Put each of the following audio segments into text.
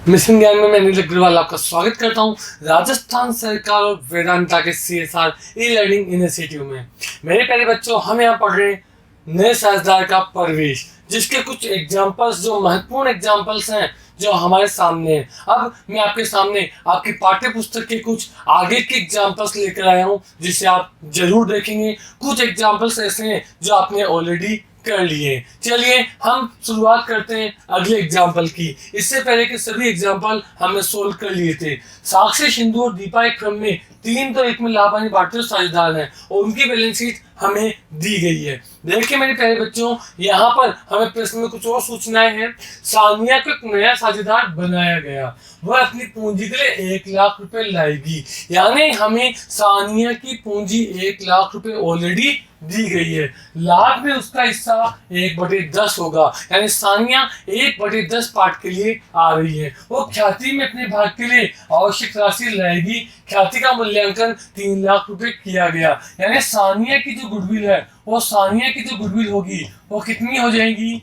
Mission ज्ञान में मैं अनिल अग्रवाल आपका स्वागत करता हूं राजस्थान सरकार और वेदांता के सीएसआर ई लर्निंग इनिशिएटिव में। मेरे प्यारे बच्चों, हम यहाँ पढ़ रहे हैं नए साझेदार का प्रवेश, जिसके कुछ एग्जाम्पल्स जो महत्वपूर्ण एग्जाम्पल्स हैं जो हमारे सामने हैं। अब मैं आपके सामने आपकी पाठ्य पुस्तक के कुछ आगे के एग्जाम्पल्स लेकर आया हूँ, जिसे आप जरूर देखेंगे। कुछ एग्जाम्पल्स ऐसे हैं जो आपने ऑलरेडी कर लिए। चलिए हम शुरुआत करते हैं अगले एग्जाम्पल की। इससे पहले के सभी एग्जाम्पल हमने सोल्व कर लिए थे। साक्षी, सिंधु और दीपा एक क्रम में 3-1 में लाभान्वित भारतीय साझेदार हैं और उनकी बैलेंस शीट हमें दी गई है। देखिए मेरे प्यारे बच्चों, यहाँ पर हमें प्रश्न में कुछ और सूचनाएं हैं। सानिया को एक नया साझेदार बनाया गया, वह अपनी पूंजी के लिए 1 लाख रुपए लाएगी। यानी हमें सानिया की पूंजी 1 लाख रुपए ऑलरेडी दी गई है। लाभ में उसका हिस्सा 1/10 होगा, यानी सानिया 1/10 पार्ट के लिए आ रही है। वो ख्याति में अपने भाग के लिए आवश्यक राशि लाएगी। ख्याति का मूल्यांकन 3 लाख रुपए किया गया, यानी सानिया की जो गुडविल है, वो सानिया की जो गुडविल होगी वो कितनी हो जाएगी?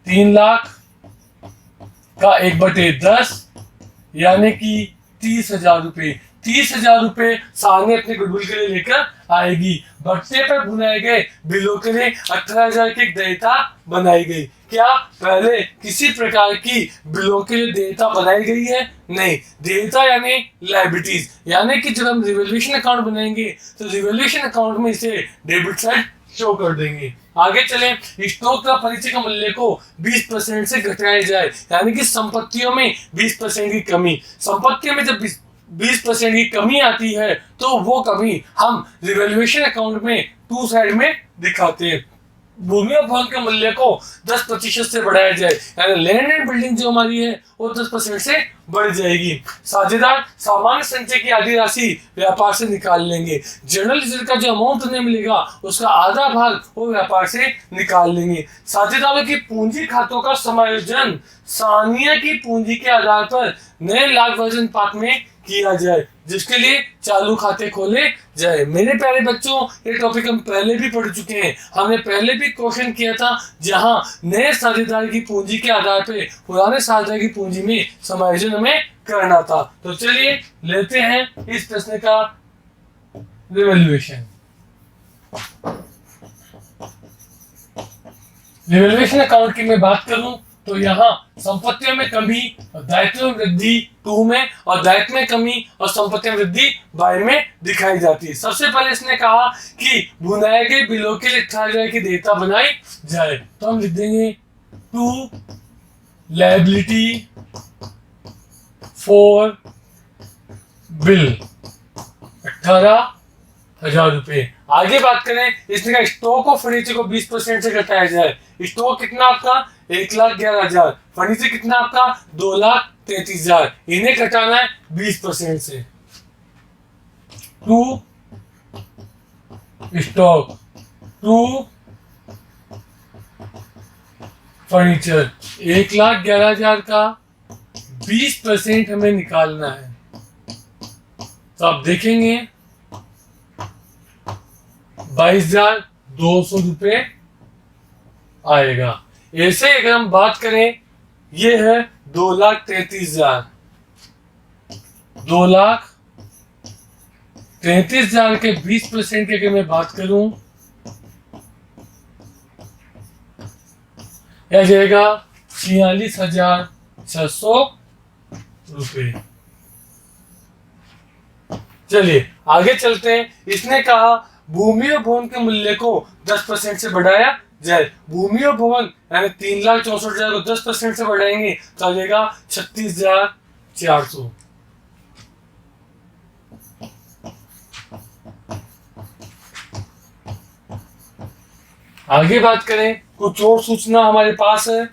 3 लाख का 1/10 यानी कि 30,000 रुपए। 30,000 रुपए सानिया अपने गुडविल के लिए लेकर आएगी। भट्टे पर बुनाए गए बिलों के लिए 18,000 की देयता बनाई गई। क्या पहले किसी प्रकार की बिलों के लिए देयता बनाई गई है? नहीं। देयता यानी लायबिलिटीज, यानी कि जब हम रिवैल्यूएशन अकाउंट बनाएंगे तो रिवैल्यूएशन अकाउंट में इसे डेबिट साइड शो कर देंगे। आगे चले, स्टॉक का परिचय का मूल्य को 20% से घटाया जाए, यानी कि संपत्तियों में 20% की कमी। संपत्तियों में जब 20% की कमी आती है तो वो कमी हम रिवैल्यूएशन अकाउंट में टू साइड में दिखाते हैं। भूमि और भवन के मूल्य को 10% से बढ़ाया जाए, यानी लैंड एंड बिल्डिंग जो हमारी है वो 10% से बढ़ जाएगी। साझेदार सामान्य संचय की आधी राशि व्यापार से निकाल लेंगे। जनरल रिजर्व का जो अमाउंट उन्हें मिलेगा उसका आधा भाग वो व्यापार से निकाल लेंगे। साझेदारों की पूंजी खातों का समायोजन सानिया की पूंजी के आधार पर नए लाभ वर्जन अनुपात में किया जाए, जिसके लिए चालू खाते खोले जाए। मेरे प्यारे बच्चों, ये टॉपिक हम पहले भी पढ़ चुके हैं। हमने पहले भी क्वेश्चन किया था जहां नए साझेदार की पूंजी के आधार पे पुराने साझेदार की पूंजी में समायोजन हमें करना था। तो चलिए लेते हैं इस प्रश्न का रिवैल्यूएशन। रिवैल्यूएशन अकाउंट की मैं बात करूं तो यहाँ संपत्तियों में कमी और दायित्व में वृद्धि 2 में, और दायित्व में कमी और संपत्तियों में वृद्धि 22 में दिखाई जाती है। सबसे पहले इसने कहा कि बुनाए गए बिलों के लिए 18,000 की देयता बनाई जाए, तो हम लिख देंगे टू लायबिलिटी फॉर बिल 18,000 रुपए। आगे बात करें, इसने कहा स्टॉक ऑफ फर्नीचर को 20% से घटाया जाए। स्टॉक कितना आपका? 1,11,000। फर्नीचर कितना आपका? 2,33,000। इन्हें घटाना है 20% से। टू स्टॉक टू फर्नीचर 1,11,000 का 20% हमें निकालना है। तो आप देखेंगे 22,200 रुपए आएगा। ऐसे अगर हम बात करें, ये है 2,33,000। 2,33,000 के 20% की अगर मैं बात करूं, यह जाएगा 46,600 रुपए। चलिए आगे चलते हैं। इसने कहा भूमि और भवन के मूल्य को 10% से बढ़ाया जाए। भूमि और भवन यानी 3,64,000 को 10% से बढ़ाएंगे तो आ जाएगा 36,400। आगे बात करें, कुछ और सूचना हमारे पास है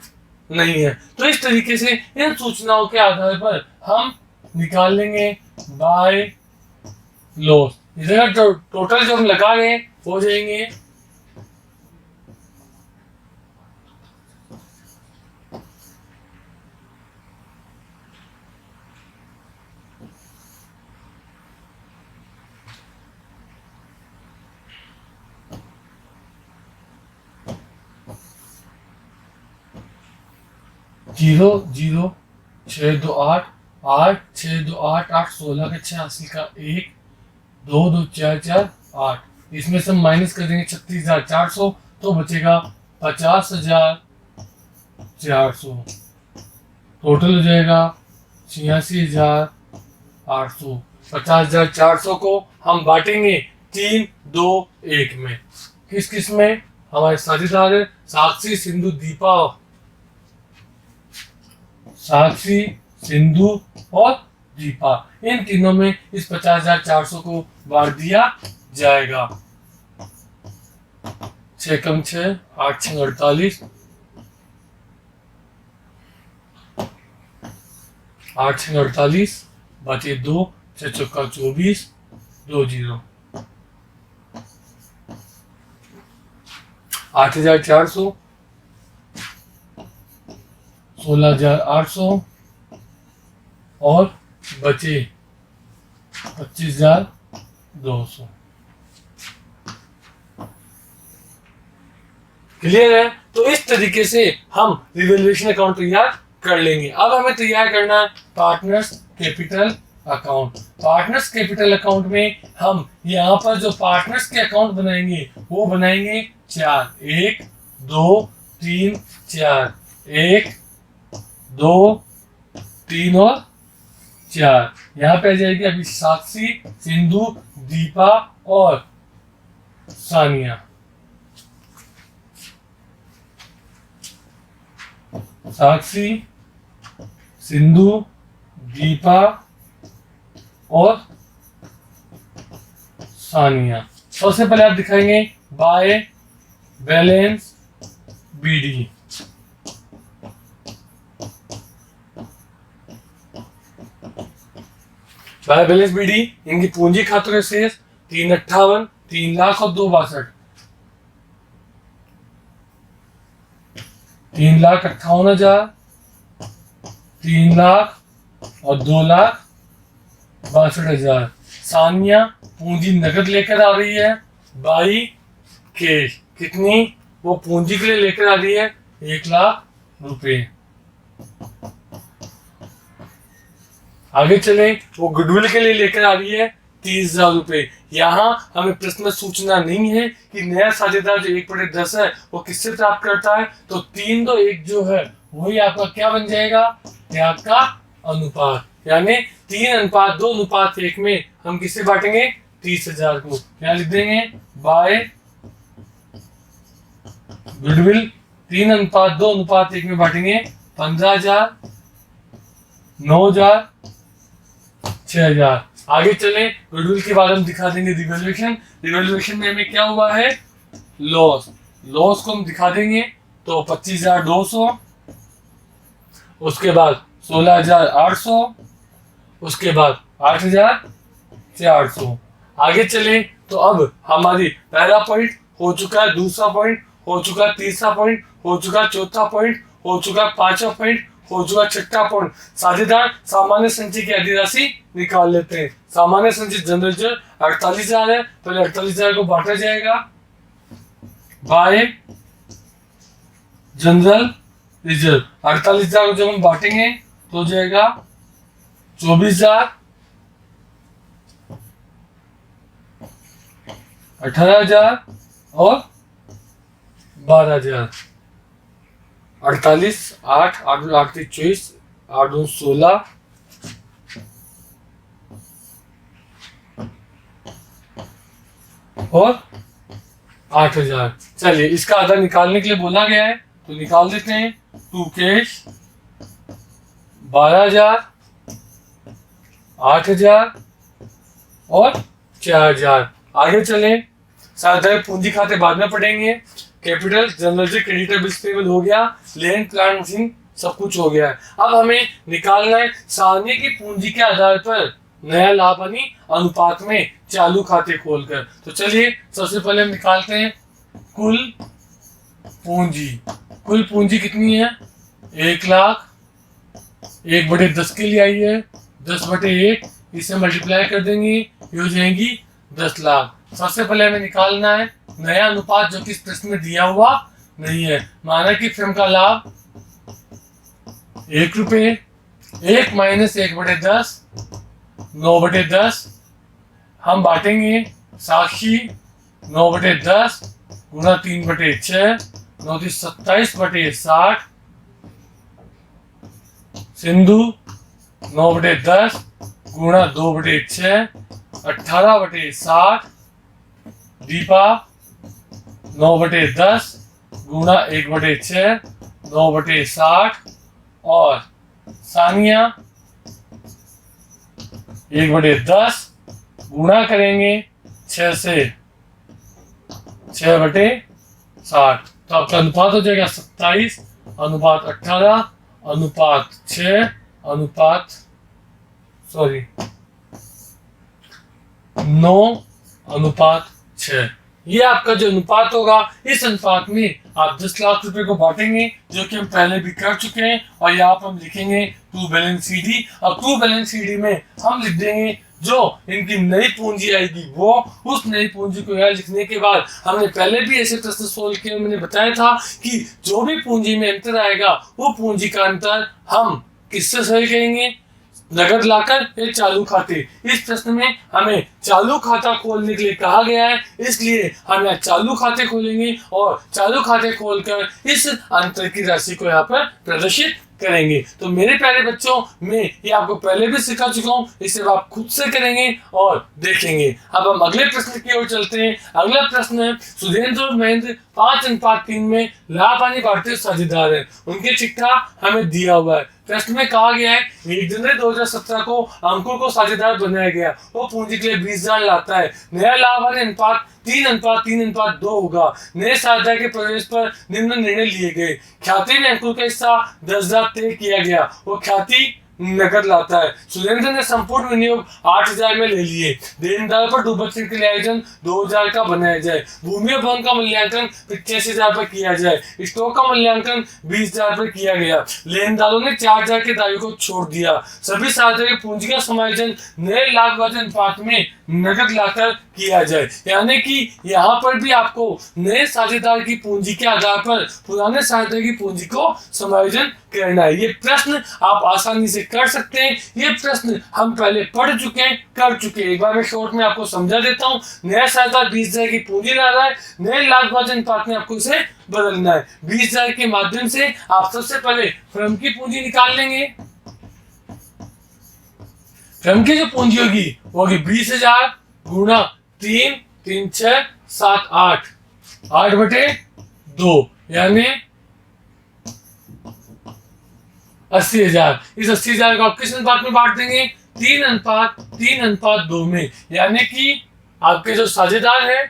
नहीं है, तो इस तरीके से इन सूचनाओं के आधार पर हम निकाल लेंगे बाय लॉस। इधर जो टोटल जो हम लगा रहे हैं हो जाएंगे 0 0 6 2 8 8 6 2 8 8 16 का 86 का 1 2 2 4 4 8, इसमें से माइनस कर देंगे 36,400 तो बचेगा 50,400। टोटल हो जाएगा 86,800। 50,400 को हम बांटेंगे 3 2 1 में। किस किस में? हमारे साझेदार है साक्षी, सिंधु, दीपा, साक्षी, सिंधु और दीपा। इन तीनों में इस 50,400 को बांट दिया जाएगा। 6 कम 6 8 6 48, 8 6 48 बचे 2 6 चौका 24 2 0। 8,400, 16,800 और बचे 25,200। क्लियर है? तो इस तरीके से हम रिवैल्यूएशन अकाउंट तैयार कर लेंगे। अब हमें तैयार करना है partners capital account. Partners capital account में हम यहाँ पर जो पार्टनर्स के अकाउंट बनाएंगे वो बनाएंगे 4, 1 2 3 4, 1 2 3 और 4। यहाँ पे आ जाएगी अभी साक्षी, सिंधु, दीपा और सानिया। साक्षी, सिंधु, दीपा और सानिया। सबसे पहले आप दिखाएंगे by balance b d. By balance b d, इनकी पूंजी खातों के शेष 358, 3 लाख और 262। 3,58,000, 3 लाख और 2,62,000। सानिया पूंजी नकद लेकर आ रही है, बाई कैश। कितनी? वो पूंजी के लिए लेकर आ रही है 1 लाख रुपए। आगे चले, वो गुडविल के लिए लेकर आ रही है 30,000 रुपए। यहाँ हमें प्रश्न में सूचना नहीं है कि नया साझेदार जो 1/10 है वो किससे प्राप्त करता है। तो 3 2 1 जो है वही आपका क्या बन जाएगा? त्याग का अनुपात। यानी 3:2:1 में हम किससे बांटेंगे? 30,000 को। क्या लिख देंगे? बाय गुडविल 3:2:1 में बांटेंगे 15,000, 9,000, 6,000। आगे चले, गुडविल के बाद हम दिखा देंगे रिवैल्यूएशन। रिवैल्यूएशन में हमें क्या हुआ है? लॉस। लॉस को हम दिखा देंगे तो 25,200, उसके बाद 16,800, उसके बाद 8,400। आगे चले तो अब हमारी पहला पॉइंट हो चुका है, दूसरा पॉइंट हो चुका, तीसरा पॉइंट हो चुका, चौथा पॉइंट हो चुका, पांचवा पॉइंट हो चुका, छठा पॉइंट। साझेदार सामान्य संचय की आधी राशि निकाल लेते हैं। सामान्य संचय जनरल रिजर्व 48,000 है, पहले 48,000 को बांटा जाएगा बाय जनरल रिजर्व। 48,000 को जब हम बांटेंगे तो हो जाएगा 24,000, 18,000 और 12,000। 48 8 8 8 24 8 2 16 और 8,000। चलिए, इसका आधा निकालने के लिए बोला गया है तो निकाल देते हैं। 2 कैश 12,000, 8,000 और 4,000। आगे चले, साझेदार पूंजी खाते बाद में पढ़ेंगे। Capital, general, creditor, bills payable हो गया, लैंड, प्लांट, मशीन सब कुछ हो गया है। अब हमें निकालना है सानिया की पूंजी के आधार पर नया लाभ हानि अनुपात में चालू खाते खोलकर। तो चलिए, सबसे पहले हम निकालते हैं कुल पूंजी। कुल पूंजी कितनी है? 1 लाख। 1/10 के लिए आई है, 10/1 इसे मल्टीप्लाई कर देंगे, ये हो जाएंगी 10 लाख। सबसे पहले हमें निकालना है नया अनुपात जो कि इस प्रश्न में दिया हुआ नहीं है। माना कि फर्म का लाभ 1 रुपये, 1 माइनस 1/10, 9/10। हम बांटेंगे साक्षी 9/10 गुणा 3/6, 9 × 27/60। सिंधु 9/10 गुणा 2/6, 18/60। दीपा 9/10 गुणा 1/6, 9/60। और सानिया 1/10 गुणा करेंगे 6 से, 6/60। तो आपका अनुपात हो जाएगा 27 अनुपात 18 अनुपात 6 अनुपात 9 अनुपात 6। ये आपका जो अनुपात होगा, इस अनुपात में आप 10 लाख रुपए को बांटेंगे, जो कि हम पहले भी कर चुके हैं। और यहाँ पर हम लिखेंगे टू बैलेंस सीडी, और टू बैलेंस सीडी में हम लिख देंगे जो इनकी नई पूंजी आएगी, वो उस नई पूंजी को यहाँ लिखने के बाद हमने पहले भी ऐसे प्रश्न सोल्व किए, मैंने बताया था कि जो भी पूंजी में अंतर आएगा वो पूंजी का अंतर हम किससे सही करेंगे, नगद लाकर एक चालू खाते। इस प्रश्न में हमें चालू खाता खोलने के लिए कहा गया है, इसलिए हम यहाँ चालू खाते खोलेंगे और चालू खाते खोलकर इस अंतर की राशि को यहाँ पर प्रदर्शित करेंगे। तो मेरे प्यारे बच्चों, मैं ये आपको पहले भी सिखा चुका हूँ, इसे आप खुद से करेंगे और देखेंगे। अब हम अगले प्रश्न की ओर चलते हैं। अगला प्रश्न है, सुरेंद्र और महेंद्र 5:3 में लाभानी भारतीय साझेदार है, उनके चिट्ठा हमें दिया हुआ है। प्रश्न में कहा गया है 1 जनवरी 2017 को अंकुर को साझेदार बनाया गया, वो पूंजी के लिए 20,000 लाता है। नया लाभानी अनुपात 3:3:2 होगा। नए साझेदार के प्रवेश पर निम्न निर्णय लिए गए। ख्याति में अंकुर का हिस्सा 10,000 तय किया गया, वो ख्याति नकद लाता है। सुरेंद्र ने संपूर्ण विनियोग 8,000 में ले लिए। देनदार पर डूबत के लिए आयोजन 2,000 का बनाया जाए। भूमि और भवन का मूल्यांकन 85,000 पर किया जाए। स्टॉक का मूल्यांकन 20,000 पर किया गया। लेनदारों ने 4,000 के दावे को छोड़ दिया। सभी साझेदार की पूंजी का समायोजन नए लाभवान अनुपात में नकद लाकर किया जाए। यानी कि यहाँ पर भी आपको नए साझेदार की पूंजी के आधार पर पुराने साझेदार की पूंजी को समायोजन करना है। ये प्रश्न आप आसानी से कर सकते हैं। ये प्रश्न हम पहले पढ़ चुके हैं, कर चुके हैं। एक बार मैं शॉर्ट में आपको समझा देता हूँ। नया साझेदार 20,000 की पूंजी ला रहा है, नए लाभवान अनुपात में आपको इसे बदलना है। 20,000 के माध्यम से आप सबसे पहले फर्म की पूंजी निकाल लेंगे। फर्म की जो पूंजी होगी वो होगी 20,000 गुणा 3, 3, 6, 7, 8, 8/2 यानी 80,000। इस 80,000 को आप किस अनुपात में बांट देंगे, 3:3:2 में। यानी कि आपके जो साझेदार है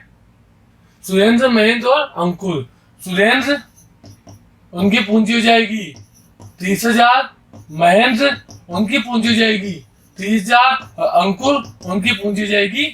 सुरेंद्र, महेंद्र और अंकुर। सुरेंद्र उनकी पूंजी हो जाएगी 30,000, महेंद्र उनकी पूंजी हो जाएगी 30,000 और अंकुर उनकी पूंजी हो जाएगी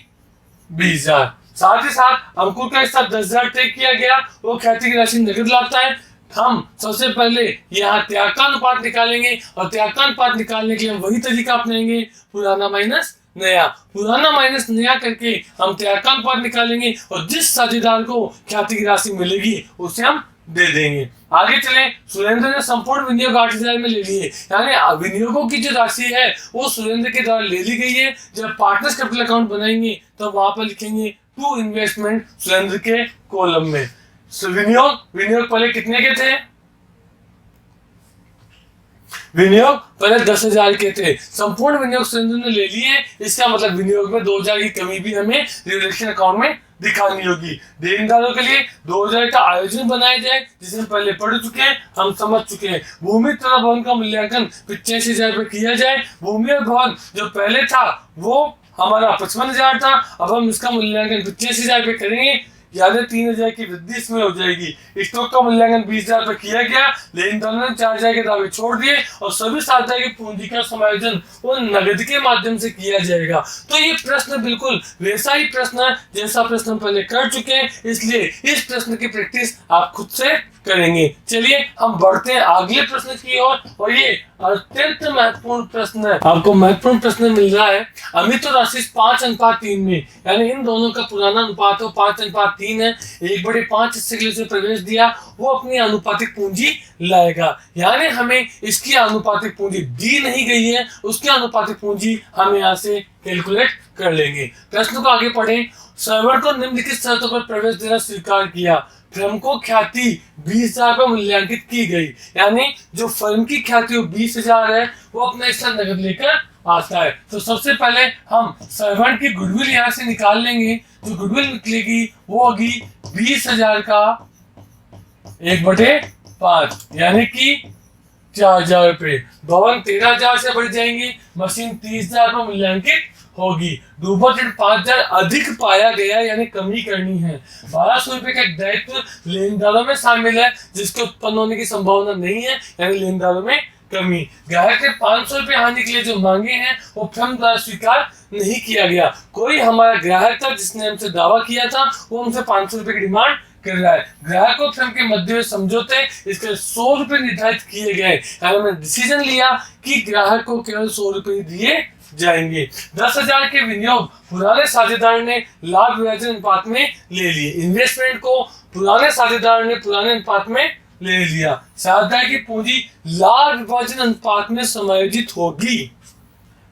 20,000। साथ ही साथ अंकुर का हिस्सा 10,000 तय किया गया, वो ख्याति की राशि नकद लाता है। हम सबसे पहले यहाँ त्याग का अनुपात निकालेंगे और त्याग का अनुपात निकालने के लिए हम वही तरीका अपनाएंगे, पुराना माइनस नया। पुराना माइनस नया करके हम त्याग का अनुपात निकालेंगे और जिस साझेदार को ख्याति की राशि मिलेगी उसे हम दे देंगे। आगे चलें। सुरेंद्र ने संपूर्ण विनियोग 8,000 में ले लिए, यानी विनियोगों की जो राशि है वो सुरेंद्र के द्वारा ले ली गई है। जब पार्टनर्स कैपिटल अकाउंट बनाएंगे तो वहां पर लिखेंगे टू इन्वेस्टमेंट सुरेंद्र के कॉलम में। विनियोग पहले कितने के थे, विनियोग पहले 10,000 के थे। संपूर्ण विनियोग सुरेंद्र ने ले लिए, इसका मतलब विनियोग में 2,000 की कमी भी हमें रिवैल्यूएशन अकाउंट में दिखानी होगी। देनदारों के लिए 2,000 का आयोजन बनाया जाए, जिसे हम पहले पढ़ चुके हैं, हम समझ चुके हैं। भूमि तथा भवन का मूल्यांकन 85,000 पर किया जाए। भूमि और भवन जो पहले था वो हमारा 55,000 था, अब हम इसका मूल्यांकन 85,000 पे करेंगे, यानी 3,000 की वृद्धि इसमें हो जाएगी। स्टॉक का मूल्यांकन 20,000 पर किया गया। लेनदारों ने 4,000 के दावे छोड़ दिए और सभी साझेदार की पूंजी का समायोजन वो नगद के माध्यम से किया जाएगा। तो ये प्रश्न बिल्कुल वैसा ही प्रश्न है जैसा प्रश्न हम पहले कर चुके हैं, इसलिए इस प्रश्न की प्रैक्टिस आप खुद से करेंगे। चलिए हम बढ़ते हैं अगले प्रश्न की ओर, और ये अत्यंत महत्वपूर्ण प्रश्न है। आपको महत्वपूर्ण प्रश्न मिल रहा है। अमित और आशीष 5:3 में, यानी इन दोनों का पुराना अनुपात हो 5:3 है, 1/5 हिस्से के लिए उसने प्रवेश दिया, वो अपनी अनुपातिक पूंजी लाएगा। यानी हमें इसकी अनुपातिक पूंजी दी नहीं गई है, उसकी अनुपातिक पूंजी हम यहाँ से कैलकुलेट कर लेंगे। प्रश्न को आगे पढ़ें। सर्वर को निम्नलिखित शर्तों पर प्रवेश देना स्वीकार किया। फर्म को ख्याति 20,000 पर मूल्यांकित की गई, यानी जो फर्म की ख्याति 20,000 है वो अपना हिस्सा नगद लेकर आता है। तो सबसे पहले हम सर्वेंट की गुडविल यहाँ से निकाल लेंगे। जो गुडविल निकलेगी वो होगी 20,000 का 1/5, यानी कि 4,000 रुपए। भवन 13,000 से बढ़ जाएंगे, मशीन 30,000 पर मूल्यांकित होगी। डूबत ऋण 5,000 अधिक पाया गया, यानी कमी करनी है। 1,200 रुपए का दायित्व लेनदारों में शामिल है जिसके उत्पन्न होने की संभावना नहीं है, यानी लेनदारों में कमी। ग्राहक ने 500 रुपए हानि के लिए जो मांगे हैं वो फर्म द्वारा स्वीकार नहीं किया गया। कोई हमारा ग्राहक था जिसने हमसे दावा किया था, वो हमसे 500 रुपए की डिमांड कर रहा है। ग्राहक और फर्म के मध्य समझौते इसके 100 रुपए निर्धारित किए गए। हमने डिसीजन लिया कि ग्राहक को केवल 100 रुपए दिए जाएंगे। 10,000 के विनियोग पुराने साझेदार ने लाभ विभाजन अनुपात में ले लिए। इन्वेस्टमेंट को पुराने साझेदार ने पुराने अनुपात में ले लिया। साझेदार की पूंजी लाभ विभाजन अनुपात में समायोजित होगी।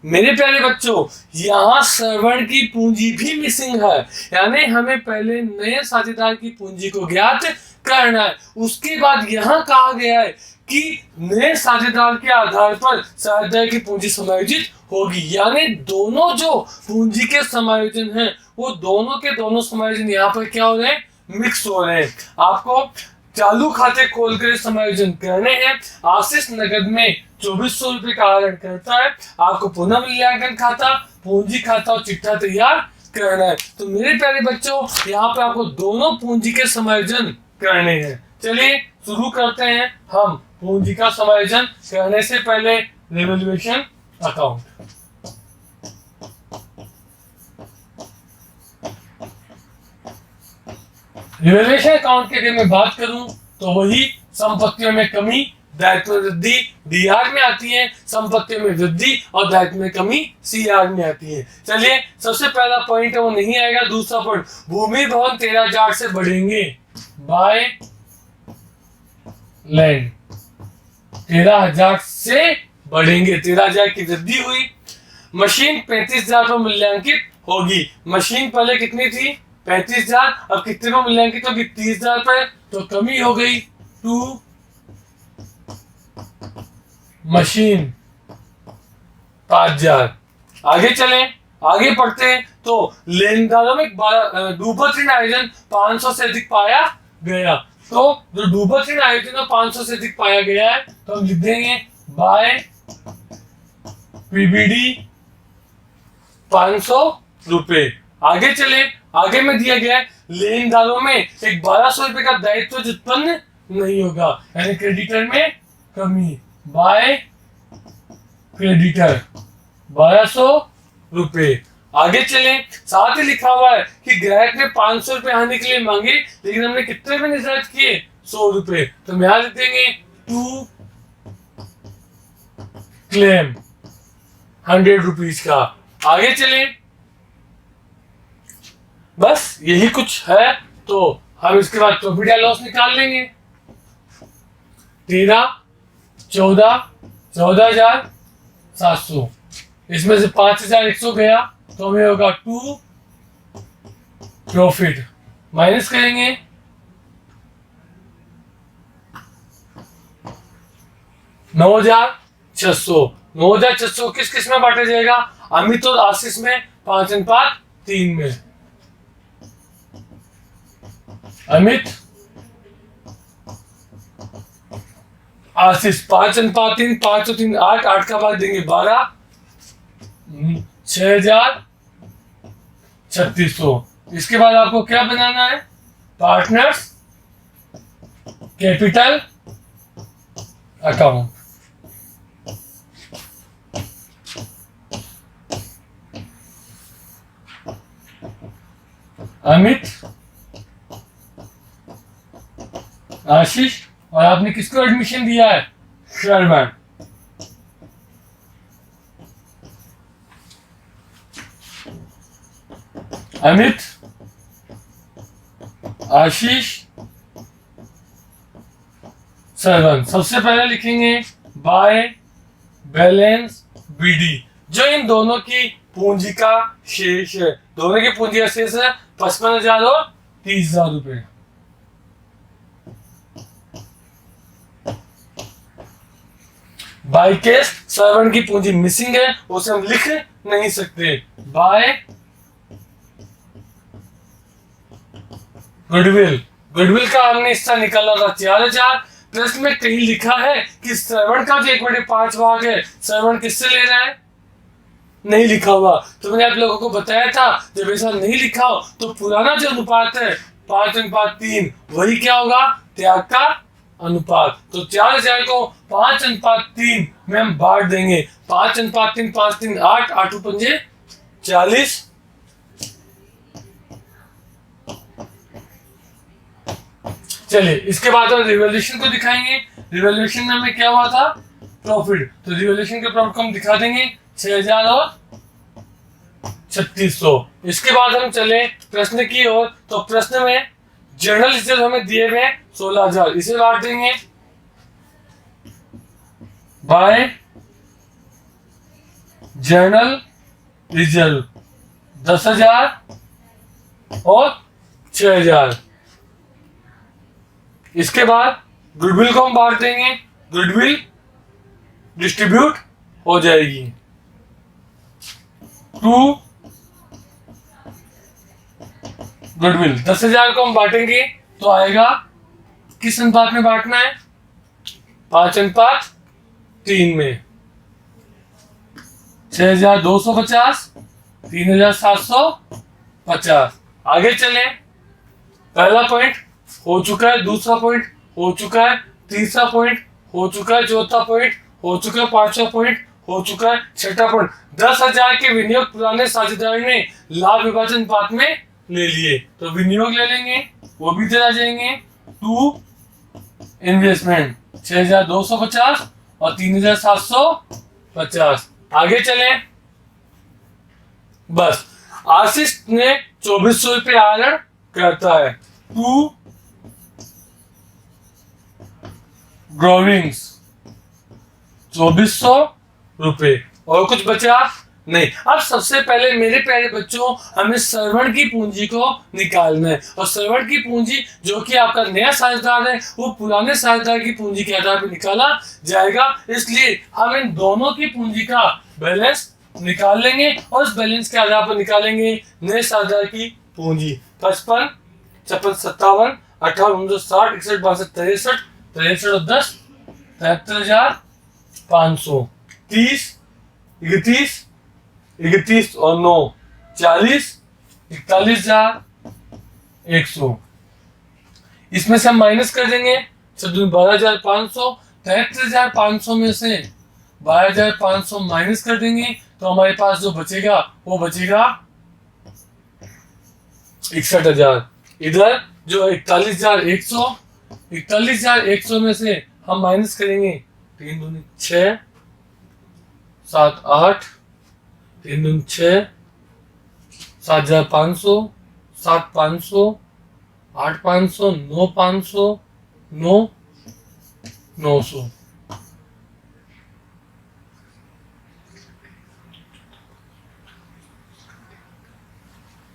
मेरे प्यारे बच्चों, यहाँ सर्वर की पूंजी भी मिसिंग है, यानी हमें पहले नए साझेदार की पूंजी को ज्ञात करना है। उसके बाद यहाँ कहा गया है कि नए साझेदार के आधार पर साझेदार की पूंजी समायोजित होगी, यानी दोनों जो पूंजी के समायोजन हैं वो दोनों के दोनों समायोजन यहाँ पर क्या हो रहे हैं, मिक्स हो रहे हैं। आपको चालू खाते खोलकर समायोजन करने हैं। आशीष नगद में 2,400 रुपए का आहरण करता है। आपको पुनः मूल्यांकन खाता, पूंजी खाता और चिट्ठा तैयार करना है। तो मेरे प्यारे बच्चों, यहाँ पे आपको दोनों पूंजी के समायोजन करने हैं। चलिए शुरू करते हैं हम पूंजी का समायोजन करने से पहले रिवैल्यूएशन अकाउंट। रिवैल्यूएशन अकाउंट की अगर मैं बात करूं तो वही संपत्तियों में कमी, दायित्व में वृद्धि डीआर में आती है, संपत्तियों में वृद्धि और दायित्व में कमी सीआर में आती है। चलिए सबसे पहला पॉइंट है वो नहीं आएगा। दूसरा पॉइंट, भूमि भवन 13,000 से बढ़ेंगे। बाय लैंड 13,000 से बढ़ेंगे, 13,000 की वृद्धि हुई। मशीन 35,000 पर मूल्यांकित होगी। मशीन पहले कितनी थी, 35,000, अब कितने पर मूल्यांकित होगी, 30,000 पर, तो कमी हो गई 2 मशीन 5,000। आगे चलें, आगे पढ़ते हैं। तो लेनदारों में डूबत ऋण आयोजन 500 से अधिक पाया गया। तो जो डूबत ऋण आयोजन 500 से अधिक पाया गया है तो हम लिख देंगे बाय पीबीडी 500 रुपए। आगे चले, आगे में दिया गया है लेनदारों में एक 1,200 रुपए का दायित्व उत्पन्न नहीं होगा, यानी क्रेडिटर में कमी। बाय क्रेडिटर 1,200 रुपए। आगे चले, साथ ही लिखा हुआ है कि ग्राहक ने 500 रुपए हानि के लिए मांगे, लेकिन हमने कितने में निर्धारित किए, 100 रुपए। तो हम यहां लिख देंगे टू क्लेम 100 रुपीज का। आगे चले, बस यही कुछ है। तो हम इसके बाद प्रॉफिट या लॉस निकाल लेंगे। 13, 14, 14,700, इसमें से 5,100 गया तो हमें होगा 2 प्रॉफिट। माइनस करेंगे 9,600। 9,600 किस किस में बांटा जाएगा, अमित और आशीष में 5:3 में। अमित आशीष 5:3, 5 और 3 8, 8 का भाग देंगे 12, 6,3600। इसके बाद आपको क्या बनाना है, पार्टनर्स कैपिटल अकाउंट। अमित आशीष, और आपने किसको एडमिशन दिया है? श्रवण। अमित, आशीष, श्रवण। सबसे पहले लिखेंगे बाय बैलेंस बीडी, जो इन दोनों की पूंजी का शेष है। दोनों की पूंजी का शेष है 55,000 और 30,000 रुपए। बाय केस श्रवण की पूंजी मिसिंग है, उसे हम लिख नहीं सकते। बाय गुडविल, गुडविल का हमने हिस्सा निकाला था 4,000। प्रश्न में कहीं लिखा है कि श्रवण का जो 1/5 भाग है, श्रवण किससे ले रहा है? नहीं लिखा हुआ। तो मैंने आप लोगों को बताया था, जब ऐसा नहीं लिखा हो तो पुराना जो अनुपात है 5:3, वही क्या होगा? त्याग का अनुपात। तो 4,000 को 5:3 में हम बांट देंगे। 5:3, 5×3 8, 8 पंजे 40। चलिए, इसके बाद हम रिवॉल्यूशन को दिखाएंगे। रिवॉल्यूशन में हमें क्या हुआ था? प्रॉफिट। तो रिवॉल्यूशन के प्रॉफिट को हम दिखा देंगे 6,000 और 3,600। इसके बाद हम चले प्रश्न की ओर। तो प्रश्न में जर्नल रिजर्व हमें दिए हुए 16,000, इसे बांट देंगे बाय जर्नल रिजर्व 10,000 और 6,000। इसके बाद गुडविल को हम बांट देंगे। गुडविल डिस्ट्रीब्यूट हो जाएगी टू गुडविल। 10,000 को हम बांटेंगे तो आएगा, किस अनुपात में बांटना है? 5:3 में। 6,250, 3,750। आगे चले। पहला पॉइंट हो चुका है, दूसरा पॉइंट हो चुका है, तीसरा पॉइंट हो चुका है, चौथा पॉइंट हो चुका है, पांचवा पॉइंट हो चुका है, छठा पॉइंट। 10,000 के विनियोग पुराने साझेदार ने लाभ विभाजन अनुपात में ले लिए, तो विनियोग ले लेंगे, वो भी इधर आ जाएंगे। टू इन्वेस्टमेंट 6,250 और 3,750। आगे चले। बस आशीष ने 2,400 रुपये आरण करता है। टू ग्रोविंग्स 2,400 रुपए, और कुछ बचा नहीं। अब सबसे पहले मेरे प्यारे बच्चों, हमें श्रवण की पूंजी को निकालना है, और श्रवण की पूंजी जो कि आपका नया साझेदार है, वो पुराने साझेदार की पूंजी के आधार पर निकाला जाएगा। इसलिए हम इन दोनों की पूंजी का बैलेंस निकाल लेंगे, और उस बैलेंस के आधार पर निकालेंगे नए साझेदार की पूंजी। 55, 56, 57, 58, 59, 60, 61, 62, 63, 63 और 10, 73,500। 30, 31, 31 और 9, 40, 41,100। इसमें से हम माइनस कर देंगे 12,500। 73,500 में से 12,500 माइनस कर देंगे तो हमारे पास जो बचेगा वो बचेगा 61,000। इधर जो 41,100, 41,100 में से हम माइनस करेंगे 3 दूनी 6, 7 8, 3 दूनी 6, 7,500, 7,500, 8,500, 9,500, 9,900।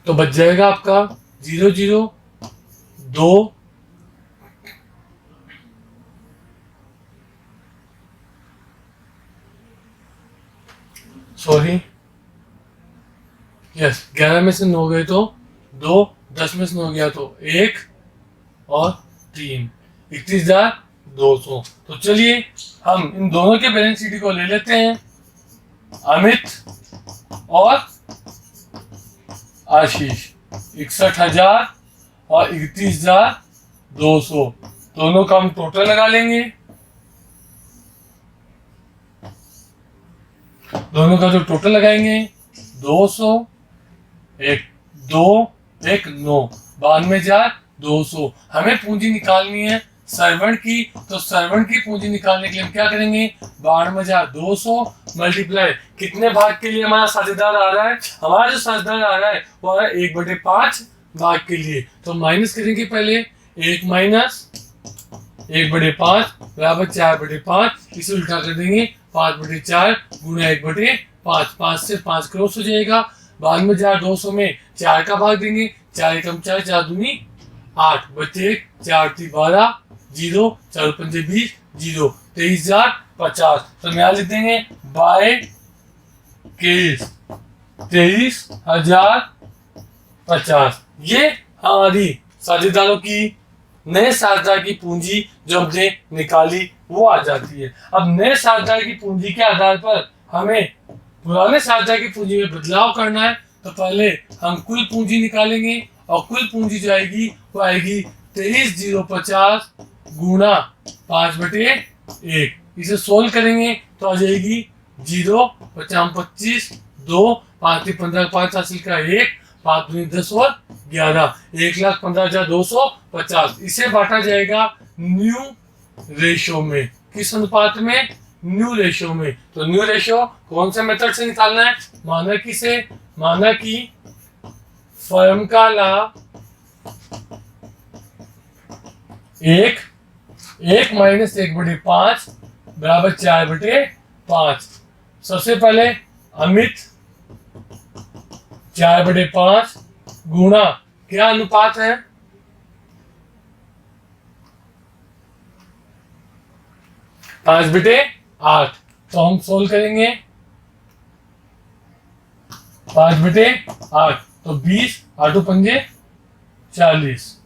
तो बच जाएगा आपका 0,0,2, सॉरी यस, 11 में से 9 गए तो 2, 10 में से 9 गया तो 1 और 3, 31,200। तो चलिए हम इन दोनों के बैलेंस शीट को ले लेते हैं। अमित और आशीष 61,000 और 31,200, दोनों का हम टोटल लगा लेंगे। दोनों का जो टोटल लगाएंगे 200, 1 2 1 9, 92,200। हमें पूंजी निकालनी है सर्वेंट की, तो सर्वेंट की पूंजी निकालने के लिए हम क्या करेंगे, 92,200 मल्टीप्लाई कितने भाग के लिए हमारा साझेदार आ रहा है, हमारा जो साझेदार आ रहा है वो आ रहा है 1/5 भाग के लिए। तो माइनस करेंगे पहले, 1 माइनस 1/5 बराबर 4/5, इसे उल्टा कर देंगे 5/4 गुणा 1/5, 5 से 5 क्रॉस हो जाएगा, 92,200 में 4 का भाग देंगे, 4 एकम 4, 4 दूनी 8 बचे 4 × 12 0, 4 × 5 20 0, 23,050। तो यहाँ लिख देंगे बाय केस 23,050। ये हमारी साझेदारों की नए साझेदार की पूंजी जो हमने निकाली वो आ जाती है। अब नए साझेदार की पूंजी के आधार पर हमें पुराने साझेदार की पूंजी में बदलाव करना है। तो पहले हम कुल पूंजी निकालेंगे और कुल पूंजी जो आएगी वो आएगी 23,050 गुणा 5/1। इसे सोल्व करेंगे तो आ जाएगी 0, 50 25 2, 5 × 15 5 हासिल का 1, 5 × 10 और 11, 1,15,250। इसे बांटा जाएगा न्यू रेशो में, किस अनुपात में, न्यू रेशो में। तो न्यू रेशो कौन से मेथड से निकालना है, मानक से, माना कि फर्म का लाभ 1 माइनस 1/5 बराबर 4/5। सबसे पहले अमित 4/5 गुणा क्या अनुपात है, 5/8। तो हम सोल्व करेंगे 5/8, तो 20 8 पंजे 40।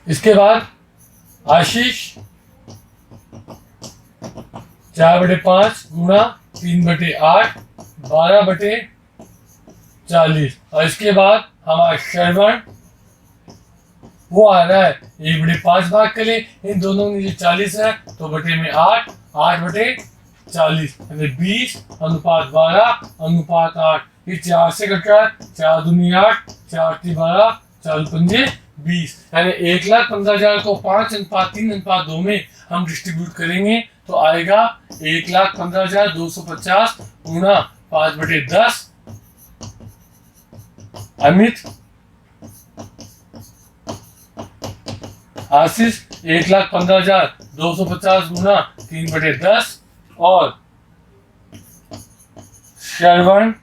इसके बाद आशीष 4/5 गुणा 3/8 12/40। और इसके बाद हमारा श्रवण वो आ रहा है 1/5 भाग के लिए, इन दोनों में जो 40 है तो बटे में 8, 8/40 यानी 20 अनुपात 12 अनुपात 8। ये 4 से कट रहा है, 4 दूनी 8, 4 × 12, 4 पंजे 20, यानी 1,15,000 को 5:3:2 में हम डिस्ट्रीब्यूट करेंगे तो आएगा 1,15,250 गुणा 5/10। अमित आशीष 1,15,250 गुणा 3/10 और श्रवण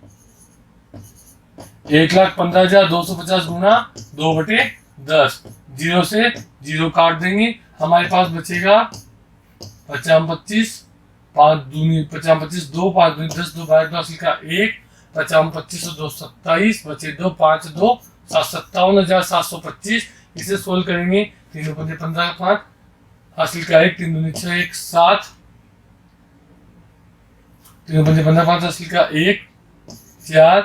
1,15,250 गुणा 2/10। 0 से 0 काट देंगे, हमारे पास बचेगा 50 25, 5 दूनी 50 25 2, 5 दूनी 10, 2 बारह 2 हासिल का 1, 50 25 2 27 बचे 2, 5 2 7, 57,725। इसे सोल्व करेंगे, 3 × 5 15 5 हासिल का 1, 3 दूनी 6 1 7, 3 × 5 15 5 हासिल का 1 4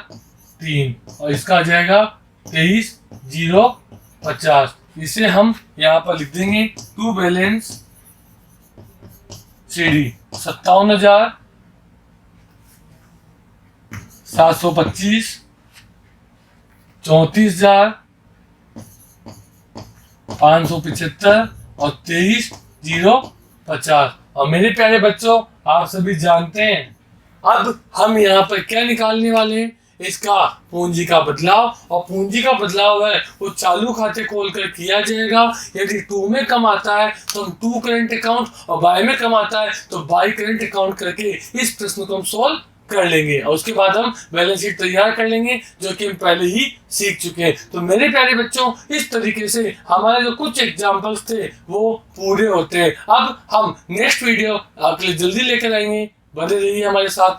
3 और इसका आ जाएगा 23,050। इसे हम यहाँ पर लिख देंगे टू बैलेंस सीडी 57,725, 34,575 और 23,050। और मेरे प्यारे बच्चों आप सभी जानते हैं अब हम यहाँ पर क्या निकालने वाले हैं, इसका पूंजी का बदलाव। और पूंजी का बदलाव है वो चालू खाते खोल कर किया जाएगा। यदि 2 में कम आता है तो हम 2 करंट अकाउंट और बाय में कम आता है तो बाय करंट अकाउंट करके इस प्रश्न को हम सोल्व कर लेंगे और उसके बाद हम बैलेंस शीट तैयार कर लेंगे जो कि हम पहले ही सीख चुके हैं। तो मेरे प्यारे बच्चों इस तरीके से हमारे जो कुछ एग्जाम्पल्स थे वो पूरे होते हैं। अब हम नेक्स्ट वीडियो आपके लिए जल्दी लेकर आएंगे, बने रहिए हमारे साथ।